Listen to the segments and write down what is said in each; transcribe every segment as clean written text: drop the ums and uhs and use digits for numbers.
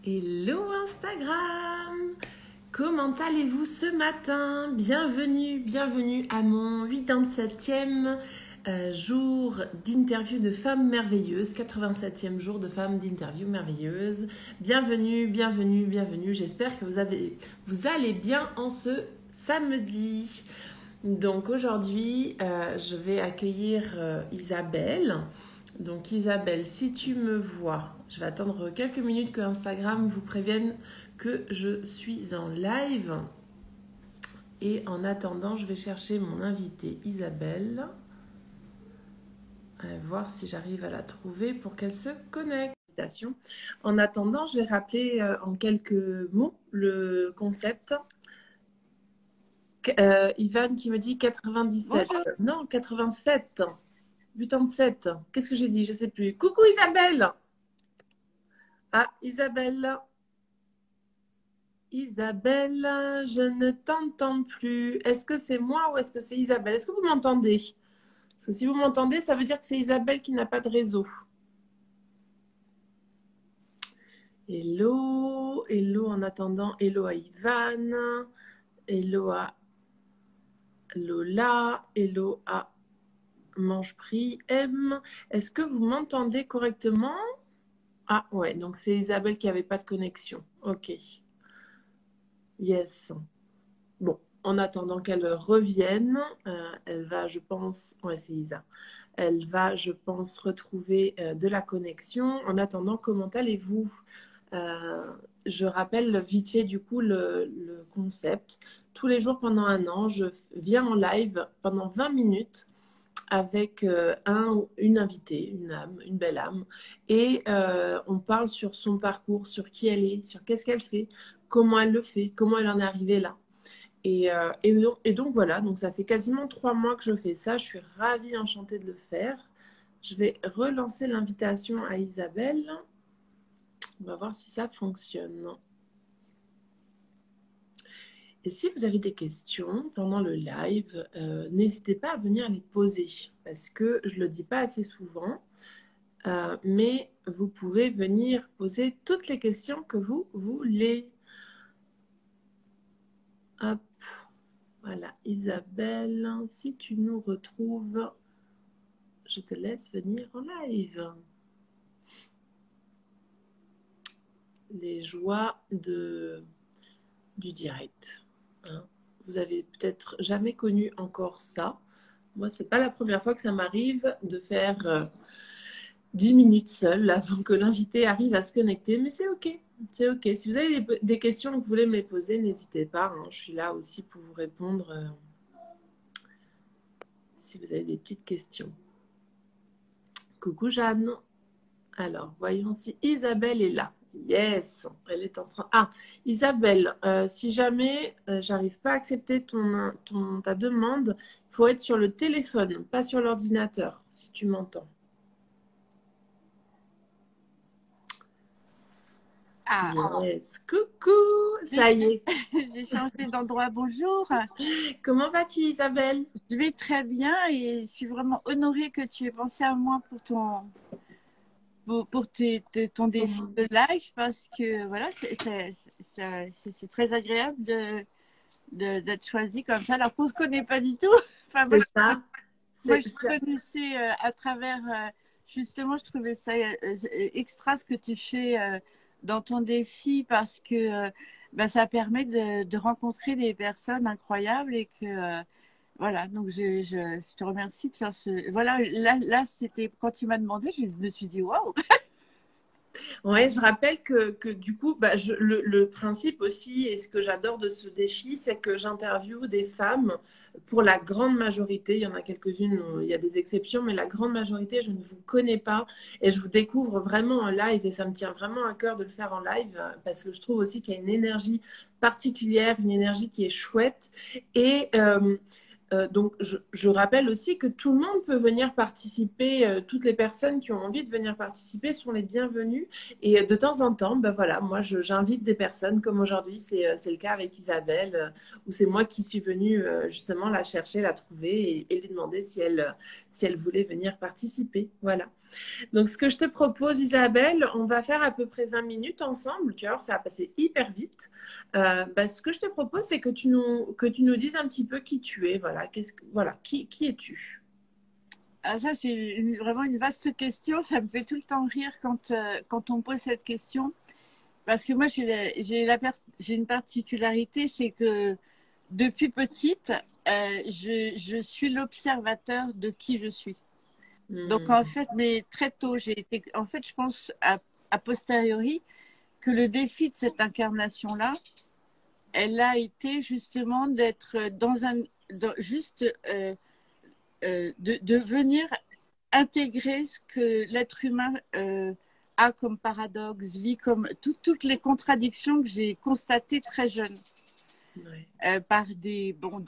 Hello Instagram! Comment allez-vous ce matin? Bienvenue à mon 87e jour d'interview de femmes merveilleuses, 87e jour de femmes d'interview merveilleuses. Bienvenue. J'espère que vous allez bien en ce samedi. Donc aujourd'hui, je vais accueillir Isabelle. Donc Isabelle, si tu me vois, je vais attendre quelques minutes que Instagram vous prévienne que je suis en live. Et en attendant, je vais chercher mon invitée Isabelle. Voir si j'arrive à la trouver pour qu'elle se connecte. En attendant, je vais rappeler en quelques mots le concept. Ivan qui me dit 97. Bonjour. Non, 87. 87. Qu'est-ce que j'ai dit? Je ne sais plus. Coucou Isabelle. Ah, Isabelle. Isabelle, je ne t'entends plus. Est-ce que c'est moi ou est-ce que c'est Isabelle? Est-ce que vous m'entendez? Parce que si vous m'entendez, ça veut dire que c'est Isabelle qui n'a pas de réseau. Hello, hello en attendant. Hello à Ivan. Hello à Lola. Hello à Mangeprix M. Est-ce que vous m'entendez correctement? Ah ouais, donc c'est Isabelle qui n'avait pas de connexion. Ok. Yes. Bon, en attendant qu'elle revienne, elle va, je pense, ouais, c'est Isa. Elle va, je pense, retrouver de la connexion. En attendant, comment allez-vous? Je rappelle vite fait du coup le concept. Tous les jours pendant un an, je viens en live pendant 20 minutes avec une invitée, une âme, une belle âme. Et on parle sur son parcours, sur qui elle est, sur qu'est-ce qu'elle fait, comment elle le fait, comment elle en est arrivée là. Et donc voilà, donc ça fait quasiment 3 mois que je fais ça. Je suis ravie, enchantée de le faire. Je vais relancer l'invitation à Isabelle. On va voir si ça fonctionne. Et si vous avez des questions pendant le live, n'hésitez pas à venir les poser parce que je ne le dis pas assez souvent. Mais vous pouvez venir poser toutes les questions que vous voulez. Hop, voilà, Isabelle, si tu nous retrouves, je te laisse venir en live. Les joies du direct. Hein. Vous avez peut-être jamais connu encore ça. Moi, c'est pas la première fois que ça m'arrive de faire 10 minutes seule avant que l'invité arrive à se connecter, mais c'est ok. C'est ok. Si vous avez des questions que vous voulez me les poser, n'hésitez pas. Hein. Je suis là aussi pour vous répondre si vous avez des petites questions. Coucou Jeanne. Alors, voyons si Isabelle est là. Yes, elle est en train. Ah, Isabelle, si jamais j'arrive pas à accepter ta demande, il faut être sur le téléphone, pas sur l'ordinateur, si tu m'entends. Ah, Yes, coucou, ça y est. j'ai changé d'endroit. Bonjour. Comment vas-tu, Isabelle? Je vais très bien et je suis vraiment honorée que tu aies pensé à moi pour ton défi de live parce que voilà, c'est très agréable d'être choisi comme ça. Alors qu'on ne se connaît pas du tout. Enfin, C'est ça. moi, je te connaissais à travers, justement, je trouvais ça extra ce que tu fais dans ton défi parce que bah, ça permet de rencontrer des personnes incroyables et que, voilà, donc je te remercie de faire ce. Voilà, là c'était quand tu m'as demandé, je me suis dit waouh! Ouais, je rappelle que du coup, bah, le principe aussi, et ce que j'adore de ce défi, c'est que j'interviewe des femmes pour la grande majorité. Il y en a quelques-unes, où il y a des exceptions, mais la grande majorité, je ne vous connais pas et je vous découvre vraiment en live et ça me tient vraiment à cœur de le faire en live parce que je trouve aussi qu'il y a une énergie particulière, une énergie qui est chouette et Donc, je rappelle aussi que tout le monde peut venir participer. Toutes les personnes qui ont envie de venir participer sont les bienvenues. Et de temps en temps, ben voilà, moi, j'invite des personnes comme aujourd'hui, c'est le cas avec Isabelle, où c'est moi qui suis venue justement la chercher, la trouver et lui demander si elle voulait venir participer. Voilà. Donc, ce que je te propose, Isabelle, on va faire à peu près 20 minutes ensemble. Tu vois, ça va passer hyper vite. Ce que je te propose, c'est que tu nous dises un petit peu qui tu es. Voilà, qui es-tu? Ah, ça, c'est vraiment une vaste question. Ça me fait tout le temps rire quand on me pose cette question. Parce que moi, j'ai une particularité, c'est que depuis petite, je suis l'observateur de qui je suis. Donc, en Hmm. fait, mais très tôt, en fait, je pense a posteriori que le défi de cette incarnation-là, elle a été justement d'être juste de venir intégrer ce que l'être humain a comme paradoxe, vit comme toutes les contradictions que j'ai constatées très jeune. Ouais.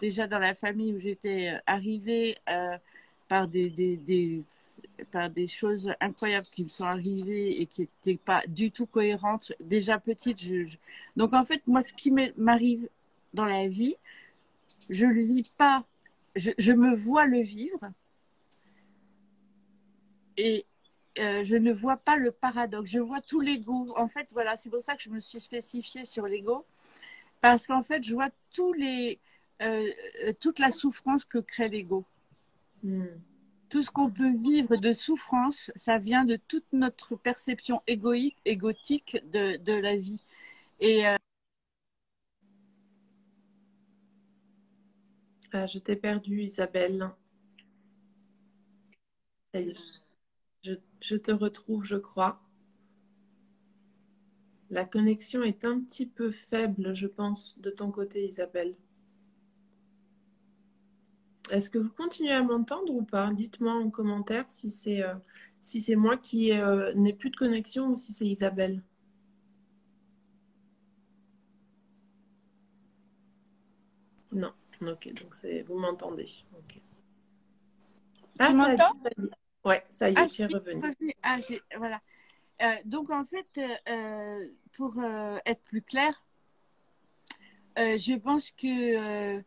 Déjà dans la famille où j'étais arrivée, par par des choses incroyables qui me sont arrivées et qui n'étaient pas du tout cohérentes. Déjà petite, donc en fait, moi, ce qui m'arrive dans la vie, je le vis pas, je me vois le vivre et je ne vois pas le paradoxe. Je vois tout l'ego. En fait, voilà, c'est pour ça que je me suis spécifiée sur l'ego, parce qu'en fait, je vois euh, toute la souffrance que crée l'ego. Hmm. Tout ce qu'on peut vivre de souffrance, ça vient de toute notre perception égotique de la vie. Et Ah, je t'ai perdue, Isabelle. Ça y est, je te retrouve, je crois. La connexion est un petit peu faible, je pense, de ton côté, Isabelle. Est-ce que vous continuez à m'entendre ou pas? Dites-moi en commentaire si c'est moi qui n'ai plus de connexion ou si c'est Isabelle. Non. Ok, donc vous m'entendez. Ok. tu Ah, m'entends? ça y est. Ouais, ça y Ah, est, tu es revenu. ah, voilà. Donc en fait, pour être plus clair, je pense que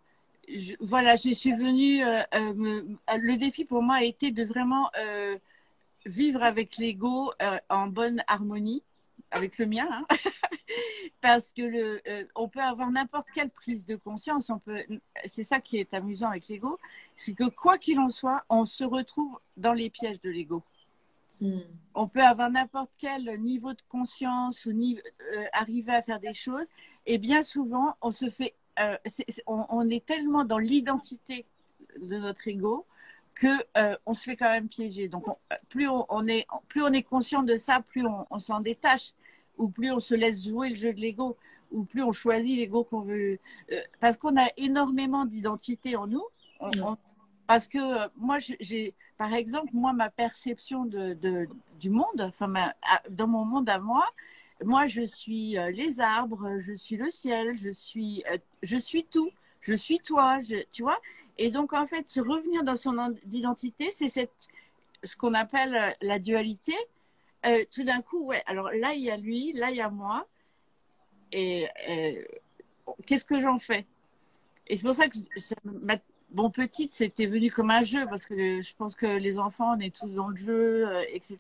voilà, je suis venue. Le défi pour moi a été de vraiment vivre avec l'ego en bonne harmonie avec le mien, hein. Parce que on peut avoir n'importe quelle prise de conscience. C'est ça qui est amusant avec l'ego, c'est que quoi qu'il en soit, on se retrouve dans les pièges de l'ego. Hmm. On peut avoir n'importe quel niveau de conscience ou arriver à faire des choses, et bien souvent, on est tellement dans l'identité de notre ego que on se fait quand même piéger. Donc, plus on est conscient de ça, plus on s'en détache, ou plus on se laisse jouer le jeu de l'ego, ou plus on choisit l'ego qu'on veut. Parce qu'on a énormément d'identité en nous. Ouais. Parce que moi, par exemple, moi, ma perception du monde, enfin, dans mon monde à moi, je suis les arbres, je suis le ciel, je suis tout, je suis toi, tu vois. Et donc, en fait, se revenir dans son identité, c'est ce qu'on appelle la dualité. Tout d'un coup, ouais, alors là, il y a lui, là, il y a moi. Et qu'est-ce que j'en fais? Et c'est pour ça que bon, petite, c'était venu comme un jeu, parce que je pense que les enfants, on est tous dans le jeu, etc.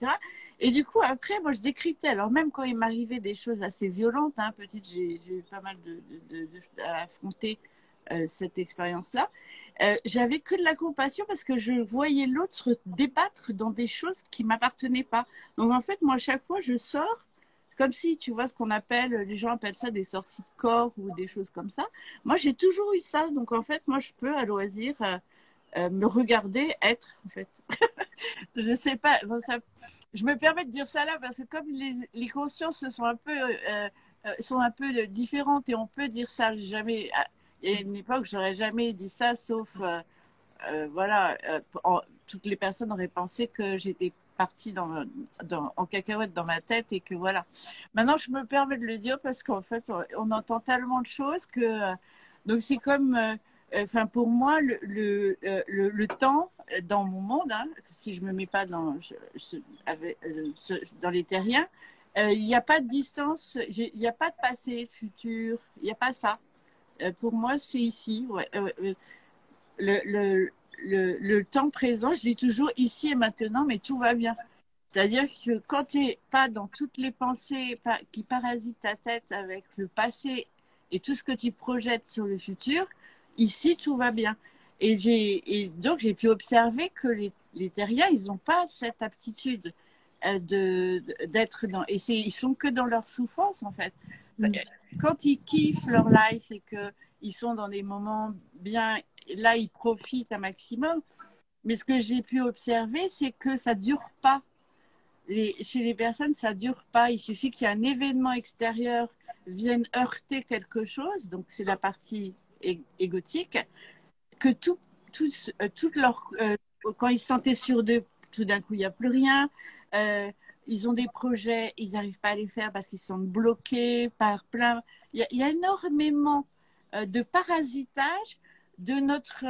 Et du coup, après, moi, je décryptais. Alors, même quand il m'arrivait des choses assez violentes, hein, petite, j'ai eu pas mal à affronter cette expérience-là. J'avais que de la compassion parce que je voyais l'autre se débattre dans des choses qui m'appartenaient pas. Donc, en fait, moi, à chaque fois, je sors comme si, tu vois, ce qu'on appelle, les gens appellent ça des sorties de corps ou des choses comme ça. Moi, j'ai toujours eu ça. Donc, en fait, moi, je peux, à loisir, me regarder être, en fait. Je sais pas. Bon, je me permets de dire ça là parce que comme les consciences sont un peu différentes et on peut dire ça. Jamais, il y a une époque, j'aurais jamais dit ça, sauf, voilà, toutes les personnes auraient pensé que j'étais partie en cacahuète dans ma tête et que voilà. Maintenant, je me permets de le dire parce qu'en fait, on entend tellement de choses que donc c'est comme enfin pour moi, le temps dans mon monde, hein, si je me mets pas dans les terriens, il n'y a pas de distance, il n'y a pas de passé, futur, il n'y a pas ça. Pour moi, c'est ici. Ouais. Le, le, le temps présent, je dis toujours ici et maintenant, mais tout va bien. C'est-à-dire que quand tu n'es pas dans toutes les pensées qui parasitent ta tête avec le passé et tout ce que tu projettes sur le futur, ici, tout va bien. Et donc, j'ai pu observer que les terriens, ils n'ont pas cette aptitude d'être dans... Et ils sont que dans leur souffrance, en fait. Quand ils kiffent leur life et qu'ils sont dans des moments bien... Là, ils profitent un maximum. Mais ce que j'ai pu observer, c'est que ça ne dure pas. Chez les personnes, ça ne dure pas. Il suffit qu'il y ait un événement extérieur vienne heurter quelque chose, donc c'est la partie égotique, que toute leur, quand ils se sentaient sûrs d'eux, tout d'un coup, il n'y a plus rien. Ils ont des projets, ils n'arrivent pas à les faire parce qu'ils se sentent bloqués par plein. Il y a énormément de parasitage de notre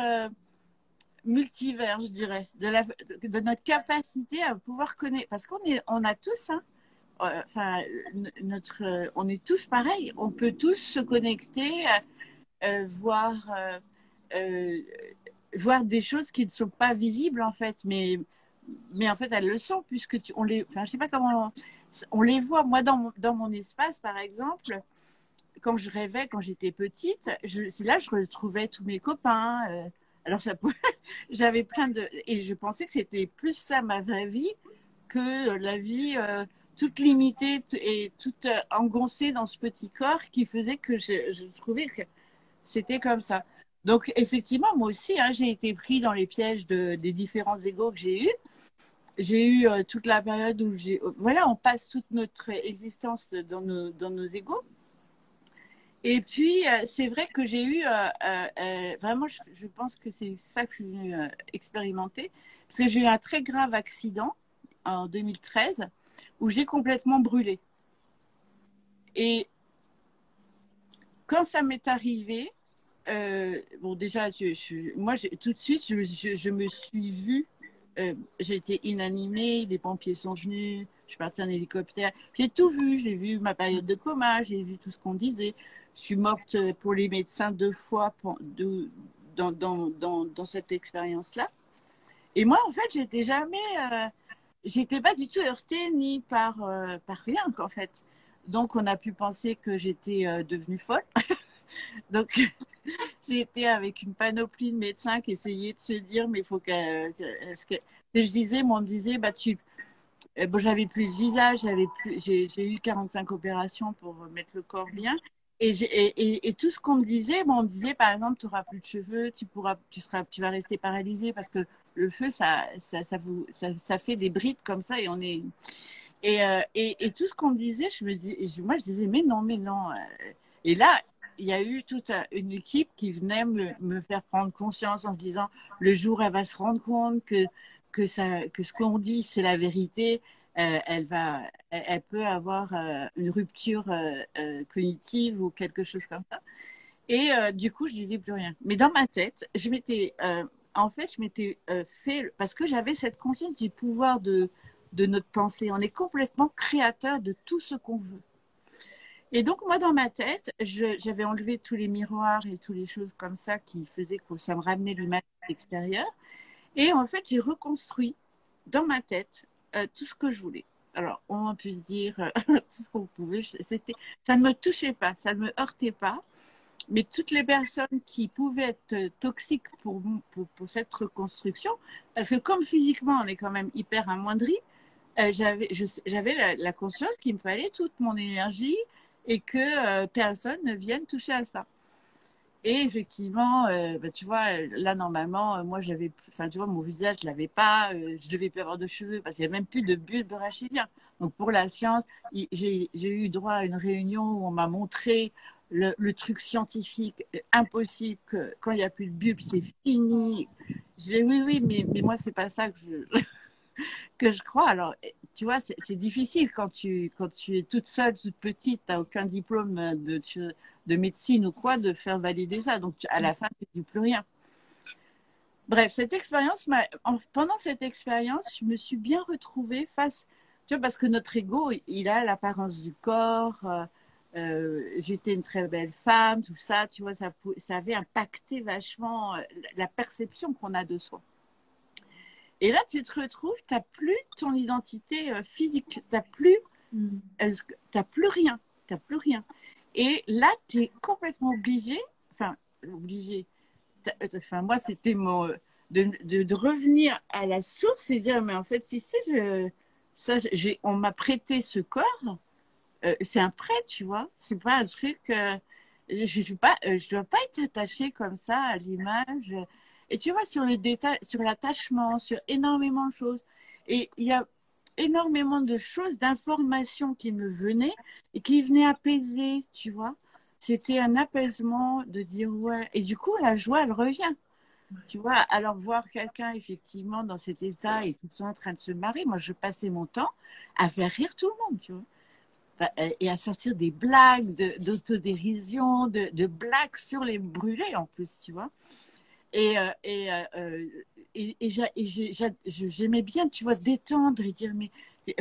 multivers, je dirais, de notre capacité à pouvoir connaître, parce on a tous, hein, enfin, on est tous pareils, on peut tous se connecter, voir, euh, voir des choses qui ne sont pas visibles en fait, mais en fait elles le sont puisque enfin, je sais pas comment on les voit. Moi, dans mon espace, par exemple, quand je rêvais, quand j'étais petite, c'est là que je retrouvais tous mes copains. Alors, j'avais plein de. Et je pensais que c'était plus ça ma vraie vie que la vie toute limitée et toute engoncée dans ce petit corps qui faisait que je trouvais que c'était comme ça. Donc, effectivement, moi aussi, hein, j'ai été pris dans les pièges des différents égos que j'ai eus. J'ai eu toute la période où voilà, on passe toute notre existence dans nos égos. Et puis, c'est vrai que j'ai eu, vraiment, je pense que c'est ça que je suis venue expérimenter, parce que j'ai eu un très grave accident en 2013 où j'ai complètement brûlé. Et quand ça m'est arrivé, bon, déjà, moi, tout de suite, je me suis vue, j'ai été inanimée, les pompiers sont venus, je suis partie en hélicoptère, j'ai tout vu, j'ai vu ma période de coma, j'ai vu tout ce qu'on disait. Je suis morte pour les médecins 2 fois dans cette expérience-là. Et moi, en fait, j'étais pas du tout heurtée ni par rien, en fait. Donc, on a pu penser que j'étais devenue folle. Donc, j'ai été avec une panoplie de médecins qui essayaient de se dire, mais il faut que je disais, on me disait, bah bon, j'avais plus de visage, j'ai eu 45 opérations pour mettre le corps bien. Et tout ce qu'on me disait, bon, on me disait par exemple, tu n'auras plus de cheveux, tu vas rester paralysé parce que le feu, ça fait des brides comme ça et on est. Et tout ce qu'on me disait, moi je disais, mais non, mais non. Et là, il y a eu toute une équipe qui venait me faire prendre conscience en se disant, le jour, elle va se rendre compte que ce qu'on dit, c'est la vérité. Elle peut avoir une rupture cognitive ou quelque chose comme ça. Et du coup, je disais plus rien. Mais dans ma tête, en fait, je m'étais fait, parce que j'avais cette conscience du pouvoir de notre pensée. On est complètement créateur de tout ce qu'on veut. Et donc, moi, dans ma tête, j'avais enlevé tous les miroirs et toutes les choses comme ça qui faisaient que ça me ramenait l'image extérieure. Et en fait, j'ai reconstruit dans ma tête tout ce que je voulais. Alors, on peut se dire tout ce qu'on pouvait. Ça ne me touchait pas, ça ne me heurtait pas. Mais toutes les personnes qui pouvaient être toxiques pour cette reconstruction, parce que comme physiquement, on est quand même hyper amoindri, j'avais la conscience qu'il me fallait toute mon énergie et que personne ne vienne toucher à ça. Et effectivement, bah, tu vois, là, normalement, moi, enfin, tu vois, mon visage, je l'avais pas, je devais plus avoir de cheveux parce qu'il n'y a même plus de bulbe rachidien. Donc, pour la science, j'ai eu droit à une réunion où on m'a montré le truc scientifique impossible que quand il n'y a plus de bulbe, c'est fini. J'ai dit oui, oui, mais moi, c'est pas ça que je crois. Alors, tu vois, c'est difficile quand tu es toute seule, toute petite, tu n'as aucun diplôme de médecine ou quoi, de faire valider ça. Donc, à la fin, tu ne dis plus rien. Bref, cette expérience, pendant cette expérience, je me suis bien retrouvée face, tu vois, parce que notre ego, il a l'apparence du corps, j'étais une très belle femme, tout ça, tu vois, ça avait impacté vachement la perception qu'on a de soi. Et là, tu te retrouves, tu n'as plus ton identité physique, tu n'as plus, rien, t'as plus rien. Et là, tu es complètement obligé, enfin, moi, c'était de revenir à la source et dire, mais en fait, on m'a prêté ce corps, c'est un prêt, tu vois, c'est pas un truc, je dois pas être attachée comme ça à l'image. Et tu vois, sur l'attachement, sur énormément de choses. Et il y a énormément de choses, d'informations qui me venaient et qui venaient apaiser, tu vois. C'était un apaisement de dire ouais. Et du coup, la joie, elle revient. Tu vois, alors voir quelqu'un effectivement dans cet état et tout le temps en train de se marrer, moi je passais mon temps à faire rire tout le monde, tu vois. Et à sortir des blagues, d'autodérision, de blagues sur les brûlés en plus, tu vois. J'aimais bien, tu vois, détendre et dire, mais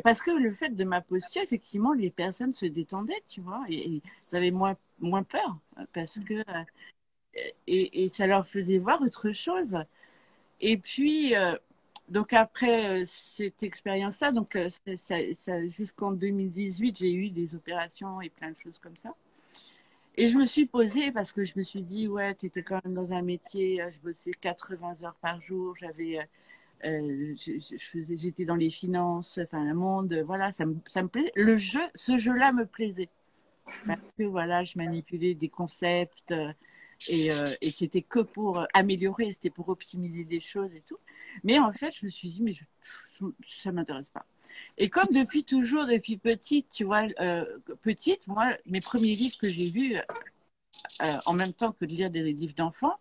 parce que le fait de ma posture, effectivement, les personnes se détendaient, tu vois, et ça avait moins peur, parce que et ça leur faisait voir autre chose. Et puis, donc après cette expérience-là, donc jusqu'en 2018, j'ai eu des opérations et plein de choses comme ça. Et je me suis posée parce que je me suis dit, ouais, tu étais quand même dans un métier, je bossais 80 heures par jour, j'étais dans les finances, enfin, le monde, voilà, ça me plaisait. Ce jeu-là me plaisait. Parce que voilà, je manipulais des concepts et c'était que pour améliorer, c'était pour optimiser des choses et tout. Mais en fait, je me suis dit, mais ça ne m'intéresse pas. Et comme depuis toujours, depuis petite, tu vois, petite, moi, mes premiers livres que j'ai lus, en même temps que de lire des livres d'enfants,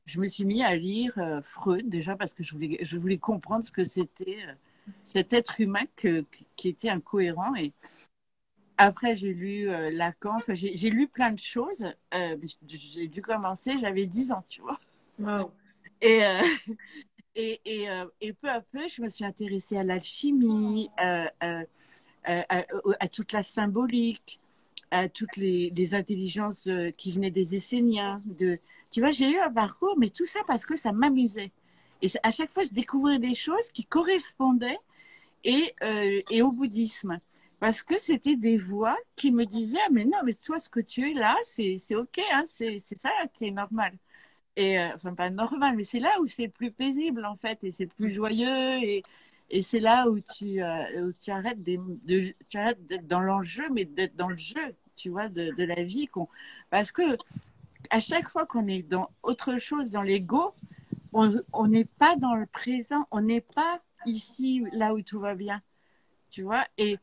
je me suis mis à lire Freud, déjà parce que je voulais comprendre ce que c'était cet être humain qui était incohérent. Et après, j'ai lu Lacan, enfin, j'ai lu plein de choses. J'ai dû commencer, j'avais 10 ans, tu vois. Wow. Et, et peu à peu, je me suis intéressée à l'alchimie, à toute la symbolique, à toutes les intelligences qui venaient des Esséniens. Tu vois, j'ai eu un parcours, mais tout ça parce que ça m'amusait. Et à chaque fois, je découvrais des choses qui correspondaient et au bouddhisme. Parce que c'était des voix qui me disaient, ah, mais non, mais toi, ce que tu es là, c'est OK, hein, c'est ça qui est normal. Et enfin, pas normal, mais c'est là où c'est le plus paisible, en fait, et c'est le plus joyeux, et c'est là où tu arrêtes, tu arrêtes d'être dans l'enjeu, mais d'être dans le jeu, tu vois, de la vie. Parce que à chaque fois qu'on est dans autre chose, dans l'ego, on n'est pas dans le présent, on n'est pas ici, là où tout va bien, tu vois. Et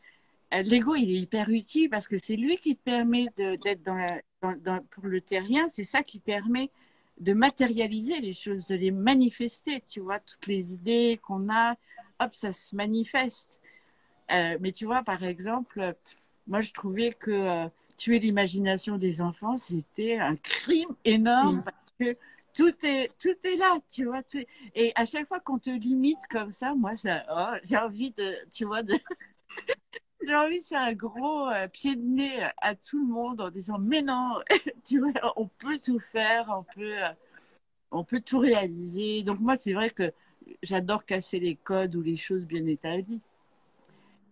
l'ego, il est hyper utile parce que c'est lui qui te permet d'être pour le terrien, c'est ça qui permet de matérialiser les choses, de les manifester, tu vois, toutes les idées qu'on a, hop, ça se manifeste. Mais tu vois, par exemple, moi, je trouvais que tuer l'imagination des enfants, c'était un crime énorme parce que tout est là, tu vois. Et à chaque fois qu'on te limite comme ça, moi, j'ai envie tu vois, j'ai envie de faire un gros pied de nez à tout le monde en disant mais non, tu vois, on peut tout faire, on peut tout réaliser. Donc moi, c'est vrai que j'adore casser les codes ou les choses bien établies.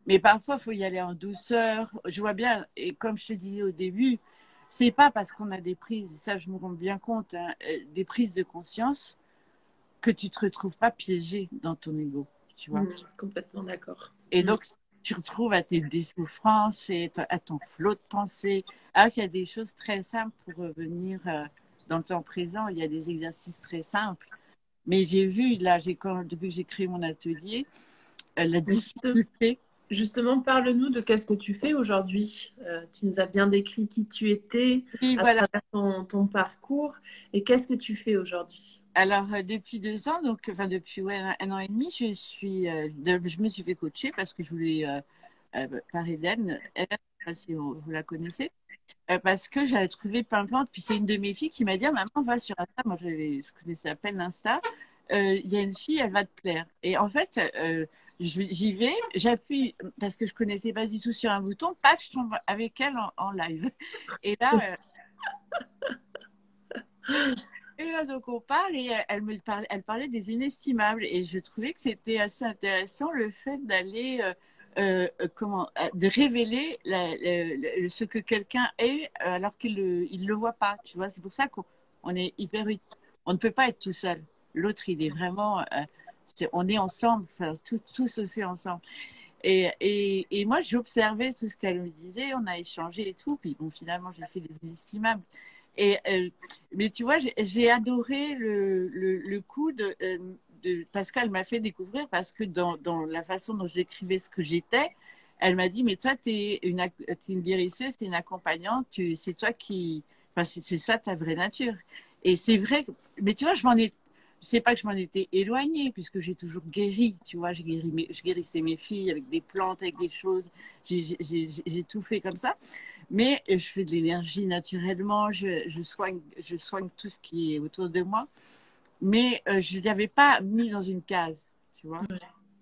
Mais parfois, il faut y aller en douceur. Je vois bien, et comme je te disais au début, c'est pas parce qu'on a des prises, et ça je me rends bien compte, hein, des prises de conscience, que tu te retrouves pas piégé dans ton ego, tu vois. Complètement d'accord. Et donc, tu retrouves à tes souffrances et à ton flot de pensée. Alors qu'il y a des choses très simples pour revenir dans le temps présent. Il y a des exercices très simples. Mais j'ai vu, là, depuis que j'ai créé mon atelier, la difficulté. Justement, parle-nous de qu'est-ce que tu fais aujourd'hui. Tu nous as bien décrit qui tu étais Et à voilà. travers ton parcours. Et qu'est-ce que tu fais aujourd'hui? Alors, depuis 2 ans, donc, enfin, depuis un an et demi, je me suis fait coacher parce que je voulais, par Hélène, je ne sais pas si vous la connaissez, parce que j'avais trouvé pimpante. Puis c'est une de mes filles qui m'a dit, maman, va sur Insta. Moi, je connaissais à peine Insta. Il y a une fille, elle va te plaire. Et en fait, j'y vais, j'appuie, parce que je connaissais pas du tout sur un bouton, paf, je tombe avec elle en live. Et là, donc on parle et elle parlait des inestimables et je trouvais que c'était assez intéressant le fait d'aller de révéler ce que quelqu'un est alors qu'il le voit pas. Tu vois, c'est pour ça qu'on est on ne peut pas être tout seul. L'autre, il est vraiment, on est ensemble. Enfin, tout se fait ensemble. Et moi, j'observais tout ce qu'elle me disait, on a échangé et tout. Puis bon, finalement, j'ai fait des inestimables. Et, mais tu vois, j'ai adoré le coup parce qu'elle m'a fait découvrir, parce que dans la façon dont j'écrivais ce que j'étais, elle m'a dit, mais toi, tu es une guérisseuse, tu es une accompagnante, c'est toi qui... Enfin, c'est ça ta vraie nature. Et c'est vrai, mais tu vois, c'est pas que je m'en étais éloignée, puisque j'ai toujours guéri, tu vois, je guérissais mes filles avec des plantes, avec des choses, j'ai tout fait comme ça. Mais je fais de l'énergie naturellement, je soigne tout ce qui est autour de moi. Mais je ne l'avais pas mis dans une case, tu vois.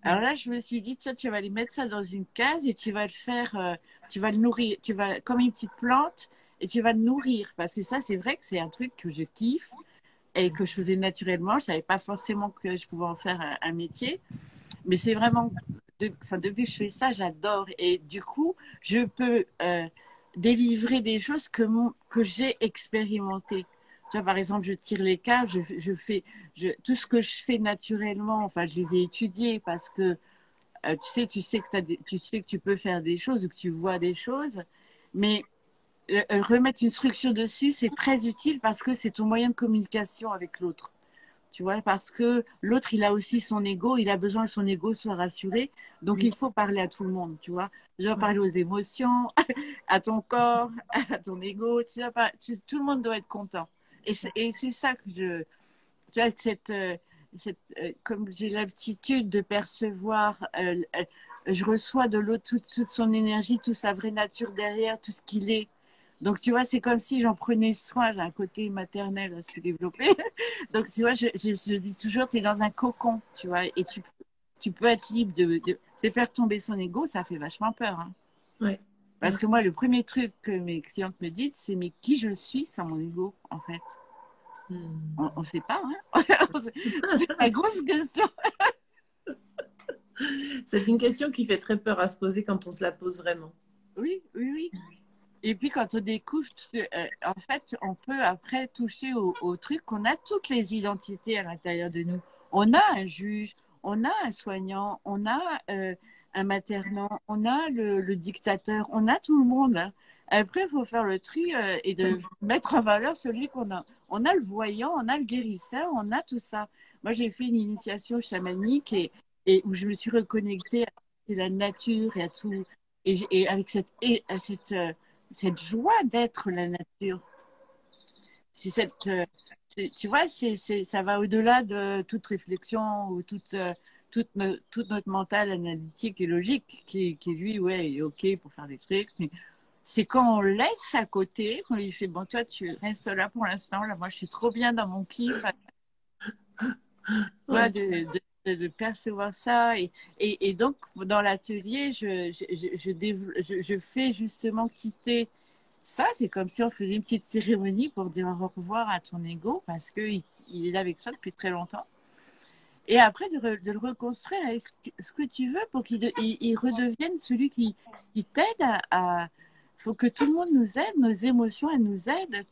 Alors là, je me suis dit, tiens, tu vas aller mettre ça dans une case et tu vas le faire, tu vas le nourrir, comme une petite plante, et tu vas le nourrir. Parce que ça, c'est vrai que c'est un truc que je kiffe et que je faisais naturellement. Je ne savais pas forcément que je pouvais en faire un métier. Mais c'est vraiment, depuis que je fais ça, j'adore. Et du coup, je peux délivrer des choses que j'ai expérimentées. Tu vois, par exemple, je tire les câbles, tout ce que je fais naturellement, enfin, je les ai étudiés parce que tu sais que tu peux faire des choses ou que tu vois des choses. Mais remettre une structure dessus, c'est très utile parce que c'est ton moyen de communication avec l'autre. Tu vois, parce que l'autre, il a aussi son ego, il a besoin que son ego soit rassuré. Donc, il faut parler à tout le monde, tu vois. Tu dois parler aux émotions, à ton corps, à ton ego. Tout le monde doit être content. Et c'est ça que tu vois, comme j'ai l'aptitude de percevoir, je reçois de l'autre toute son énergie, toute sa vraie nature derrière, tout ce qu'il est. Donc, tu vois, c'est comme si j'en prenais soin. J'ai un côté maternel assez développé. Donc, tu vois, je dis toujours, tu es dans un cocon, tu vois, et tu peux être libre de faire tomber son ego. Ça fait vachement peur. Hein. Ouais. Parce que moi, le premier truc que mes clientes me disent, c'est mais qui je suis sans mon ego, en fait. On ne sait pas. Hein. C'est la grosse question. C'est une question qui fait très peur à se poser quand on se la pose vraiment. Oui, oui, oui. Et puis quand on découvre, en fait, on peut après toucher au truc qu'on a toutes les identités à l'intérieur de nous. On a un juge, on a un soignant, on a un maternant, on a le dictateur, on a tout le monde. Hein. Après, il faut faire le tri et de mettre en valeur celui qu'on a. On a le voyant, on a le guérisseur, on a tout ça. Moi, j'ai fait une initiation chamanique et où je me suis reconnectée à la nature et à tout. Et avec cette joie d'être la nature. C'est tu vois, ça va au-delà de toute réflexion ou toute notre mental analytique et logique qui lui, ouais, il est OK pour faire des trucs. Mais c'est quand on laisse à côté, qu'on lui fait, bon, toi, tu restes là pour l'instant. Là, moi, je suis trop bien dans mon kiff. Ouais. De percevoir ça. Et donc, dans l'atelier, je fais justement quitter ça. C'est comme si on faisait une petite cérémonie pour dire au revoir à ton ego parce qu'il est là avec toi depuis très longtemps. Et après, de le reconstruire avec ce que tu veux pour il redevienne celui qui t'aide à. Il faut que tout le monde nous aide, nos émotions, elles nous aident.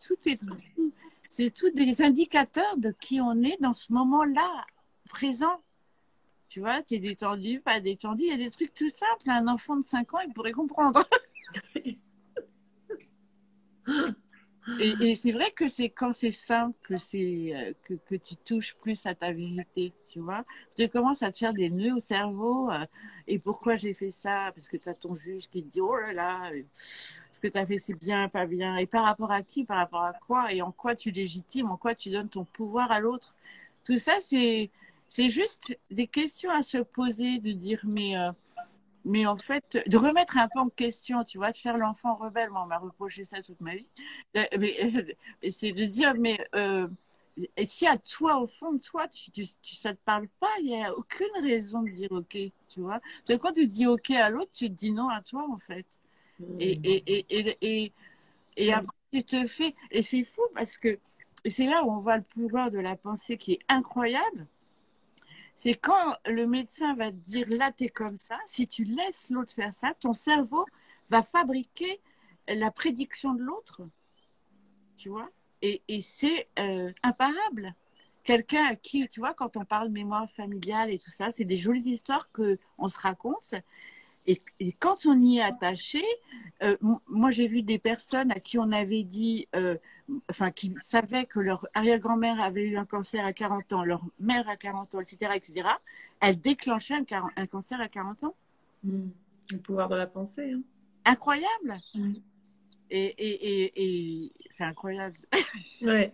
C'est tout des indicateurs de qui on est dans ce moment-là, présent. Tu vois, tu es détendu, pas détendu. Il y a des trucs tout simples. Un enfant de 5 ans, il pourrait comprendre. Et c'est vrai que c'est quand c'est simple que tu touches plus à ta vérité, tu vois. Tu commences à te faire des nœuds au cerveau. Et pourquoi j'ai fait ça? Parce que tu as ton juge qui te dit, oh là là, ce que tu as fait, c'est bien, pas bien. Et par rapport à qui? Par rapport à quoi? Et en quoi tu légitimes? En quoi tu donnes ton pouvoir à l'autre? tout ça, c'est juste des questions à se poser, de dire, mais en fait, de remettre un peu en question, tu vois, de faire l'enfant rebelle. Moi, on m'a reproché ça toute ma vie. Mais c'est de dire, et si à toi, au fond de toi, ça te parle pas, il n'y a aucune raison de dire OK, tu vois. Donc, quand tu dis OK à l'autre, tu te dis non à toi, en fait. Et, Mm. et, et, et, et, et après, tu te fais. Et c'est fou parce que et c'est là où on voit le pouvoir de la pensée qui est incroyable. C'est quand le médecin va te dire là, tu es comme ça, si tu laisses l'autre faire ça, ton cerveau va fabriquer la prédiction de l'autre, tu vois. Et c'est imparable. Quelqu'un à qui, tu vois, quand on parle mémoire familiale et tout ça, c'est des jolies histoires qu'on se raconte. Et quand on y est attaché, moi j'ai vu des personnes à qui on avait dit, enfin qui savaient que leur arrière-grand-mère avait eu un cancer à 40 ans, leur mère à 40 ans, etc., etc., elles déclenchaient un cancer à 40 ans. Mm. Le pouvoir de la pensée. Hein. Incroyable. Mm. Et c'est incroyable. Ouais.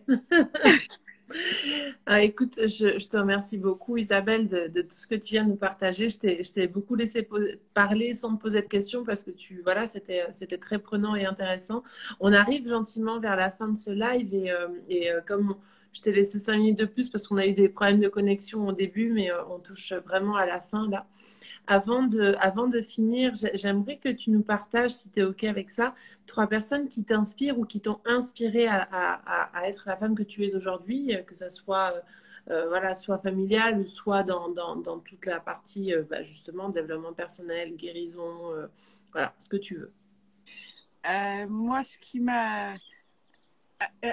Ah, écoute, je te remercie beaucoup, Isabelle, de tout ce que tu viens de nous partager. Je t'ai beaucoup laissé parler sans te poser de questions parce que voilà, c'était très prenant et intéressant. On arrive gentiment vers la fin de ce live et comme je t'ai laissé 5 minutes de plus parce qu'on a eu des problèmes de connexion au début, mais on touche vraiment à la fin là. Avant de finir, j'aimerais que tu nous partages, si tu es OK avec ça, 3 personnes qui t'inspirent ou qui t'ont inspiré à être la femme que tu es aujourd'hui, que ça soit, voilà, soit familiale ou soit dans toute la partie, bah, justement, développement personnel, guérison, voilà, ce que tu veux. Moi,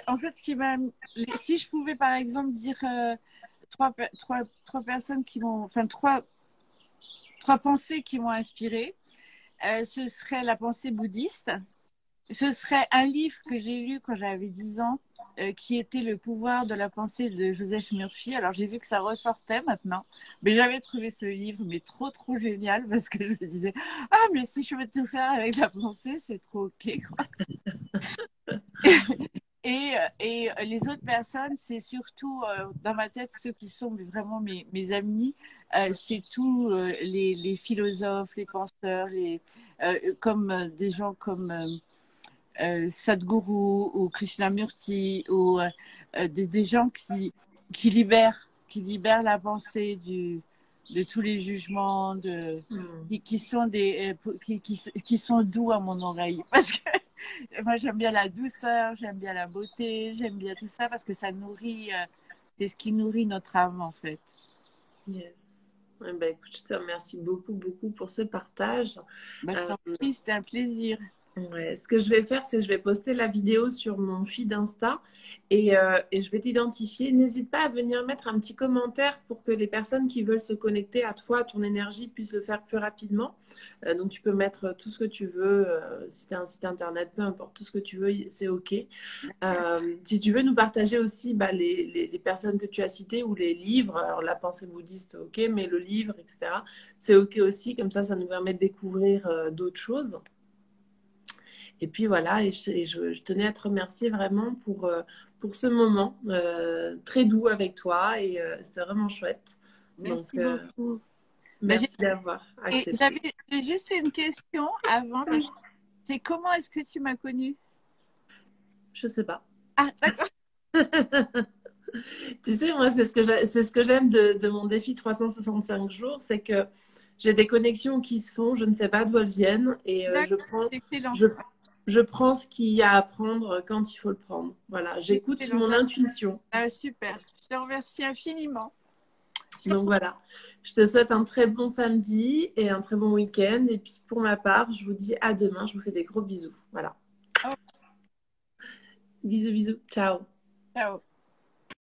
en fait, si je pouvais par exemple dire trois personnes qui m'ont, enfin trois pensées qui m'ont inspirée, ce serait la pensée bouddhiste. Ce serait un livre que j'ai lu quand j'avais 10 ans, qui était Le pouvoir de la pensée de Joseph Murphy. Alors j'ai vu que ça ressortait maintenant, mais j'avais trouvé ce livre mais trop trop génial parce que je me disais ah mais si je veux tout faire avec la pensée, c'est trop ok quoi. Et les autres personnes, c'est surtout dans ma tête ceux qui sont vraiment mes amis. C'est tous les philosophes, les penseurs, comme des gens comme Sadhguru ou Krishnamurti ou des gens qui libèrent la pensée de tous les jugements, Hmm. qui sont qui sont doux à mon oreille. Parce que moi, j'aime bien la douceur, j'aime bien la beauté, j'aime bien tout ça parce que ça nourrit, c'est ce qui nourrit notre âme en fait. Yes. Eh ben, écoute, je te remercie beaucoup, beaucoup pour ce partage. Bah, je Euh, t'en prie, c'était un plaisir. Ouais, ce que je vais faire, c'est que je vais poster la vidéo sur mon feed Insta et je vais t'identifier. N'hésite pas à venir mettre un petit commentaire pour que les personnes qui veulent se connecter à toi, à ton énergie, puissent le faire plus rapidement. Donc, tu peux mettre tout ce que tu veux. Si tu as un site internet, peu importe, tout ce que tu veux, c'est OK. Si tu veux nous partager aussi bah, les personnes que tu as citées ou les livres, alors la pensée bouddhiste, OK, mais le livre, etc., c'est OK aussi. Comme ça nous permet de découvrir d'autres choses. Et puis voilà, je tenais à te remercier vraiment pour ce moment très doux avec toi et c'était vraiment chouette. Donc, Merci beaucoup. Bah, merci d'avoir et accepté. j'ai juste une question avant. Oui, C'est comment est-ce que tu m'as connue? je sais pas. Ah, d'accord. Tu sais, moi, c'est ce que j'aime de mon défi 365 jours, c'est que j'ai des connexions qui se font, je ne sais pas d'où elles viennent et D'accord. Excellent. je, je prends ce qu'il y a à prendre quand il faut le prendre. Voilà, j'écoute Excellent. mon intuition. Ah, super. Je te remercie infiniment. Donc voilà, je te souhaite un très bon samedi et un très bon week-end. Et puis pour ma part, je vous dis à demain. Je vous fais des gros bisous. Voilà. Oh, Bisous, bisous. Ciao. ciao.